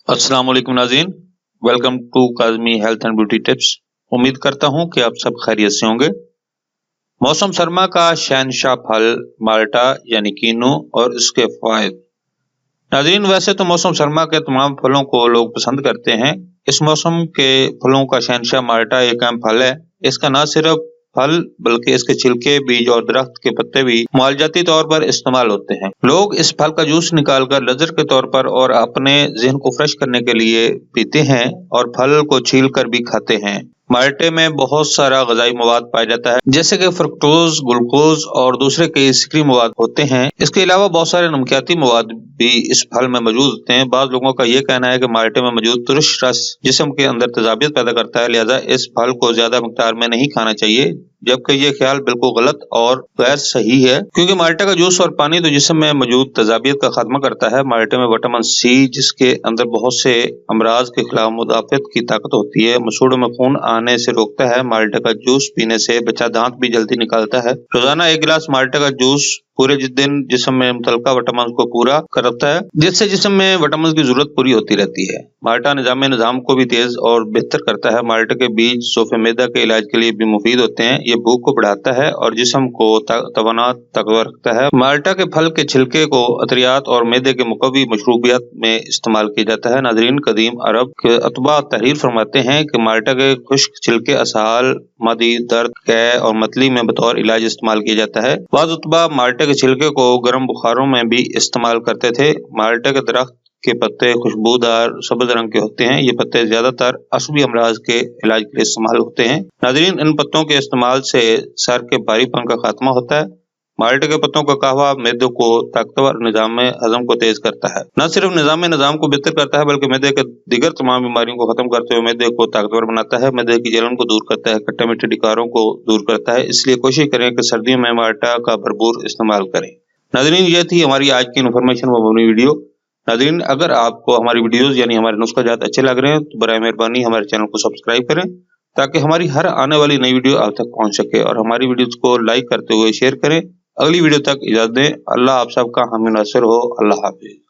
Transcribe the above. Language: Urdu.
السلام علیکم ناظرین، welcome to Kazmi health and beauty tips. امید کرتا ہوں کہ آپ سب خیریت سے ہوں گے۔ موسم سرما کا شہنشاہ پھل مالٹا یعنی کینو اور اس کے فوائد۔ ناظرین، ویسے تو موسم سرما کے تمام پھلوں کو لوگ پسند کرتے ہیں۔ اس موسم کے پھلوں کا شہنشاہ مالٹا ایک اہم پھل ہے۔ اس کا نہ صرف پھل بلکہ اس کے چھلکے، بیج اور درخت کے پتے بھی معالجاتی طور پر استعمال ہوتے ہیں۔ لوگ اس پھل کا جوس نکال کر لذت کے طور پر اور اپنے ذہن کو فریش کرنے کے لیے پیتے ہیں اور پھل کو چھیل کر بھی کھاتے ہیں۔ مالٹے میں بہت سارا غذائی مواد پایا جاتا ہے، جیسے کہ فرکٹوز، گلوکوز اور دوسرے کئی سکری مواد ہوتے ہیں۔ اس کے علاوہ بہت سارے نمکیاتی مواد بھی اس پھل میں موجود ہوتے ہیں۔ بعض لوگوں کا یہ کہنا ہے کہ مالٹے میں موجود ترش رس جسم کے اندر تیزابیت پیدا کرتا ہے، لہذا اس پھل کو زیادہ مقدار میں نہیں کھانا چاہیے، جبکہ یہ خیال بالکل غلط اور غیر صحیح ہے، کیونکہ مالٹے کا جوس اور پانی تو جسم میں موجود تیزابیت کا خاتمہ کرتا ہے۔ مالٹے میں وٹامن سی، جس کے اندر بہت سے امراض کے خلاف مدافعت کی طاقت ہوتی ہے، مسوڑوں میں خون آنے سے روکتا ہے۔ مالٹے کا جوس پینے سے بچہ دانت بھی جلدی نکالتا ہے۔ روزانہ ایک گلاس مالٹے کا جوس پورے دن جسم میں متعلقہ وٹامن کو پورا کرتا ہے، جس سے جسم میں وٹامن کی ضرورت پوری ہوتی رہتی ہے۔ مالٹا نظام کو بھی تیز اور بہتر کرتا ہے۔ مالٹے کے بیج سوف معدہ کے علاج کے لیے بھی مفید ہوتے ہیں۔ یہ بھوک کو بڑھاتا ہے اور جسم کو توانا طاقتور رکھتا ہے۔ مالٹا کے پھل کے چھلکے کو عطریات اور معدے کے مقوی مشروبات میں استعمال کیا جاتا ہے۔ ناظرین، قدیم عرب کے اتباع تحریر فرماتے ہیں کہ مالٹا کے خشک چھلکے اسہال، معدی درد، قے اور متلی میں بطور علاج استعمال کیا جاتا ہے۔ بعض اتباع مالٹے کے چھلکے کو گرم بخاروں میں بھی استعمال کرتے تھے۔ مالٹے کے درخت کے پتے خوشبودار سبز رنگ کے ہوتے ہیں۔ یہ پتے زیادہ تر عصبی امراض کے علاج کے لیے استعمال ہوتے ہیں۔ ناظرین، ان پتوں کے استعمال سے سر کے بھاری پن کا خاتمہ ہوتا ہے۔ مالٹے کے پتوں کا قہوہ معدے کو طاقتور نظام ہضم کو تیز کرتا ہے۔ نہ صرف نظام کو بہتر کرتا ہے بلکہ معدے کے دیگر تمام بیماریوں کو ختم کرتے ہوئے معدے کو طاقتور بناتا ہے۔ معدے کی جلن کو دور کرتا ہے، کھٹے میٹھے ڈکاروں کو دور کرتا ہے۔ اس لیے کوشش کریں کہ سردیوں میں مالٹا کا بھرپور استعمال کریں۔ ناظرین، یہ تھی ہماری آج کی انفارمیشن و مبنی ویڈیو۔ ناظرین، اگر آپ کو ہماری ویڈیوز یعنی ہمارے نسخہ جات اچھے لگ رہے ہیں تو برائے مہربانی ہمارے چینل کو سبسکرائب کریں تاکہ ہماری ہر آنے والی نئی ویڈیو آپ تک پہنچ سکے، اور ہماری ویڈیوز کو لائک کرتے ہوئے شیئر کریں۔ اگلی ویڈیو تک اجازت دیں۔ اللہ آپ سب کا حامی ناصر ہو۔ اللہ حافظ۔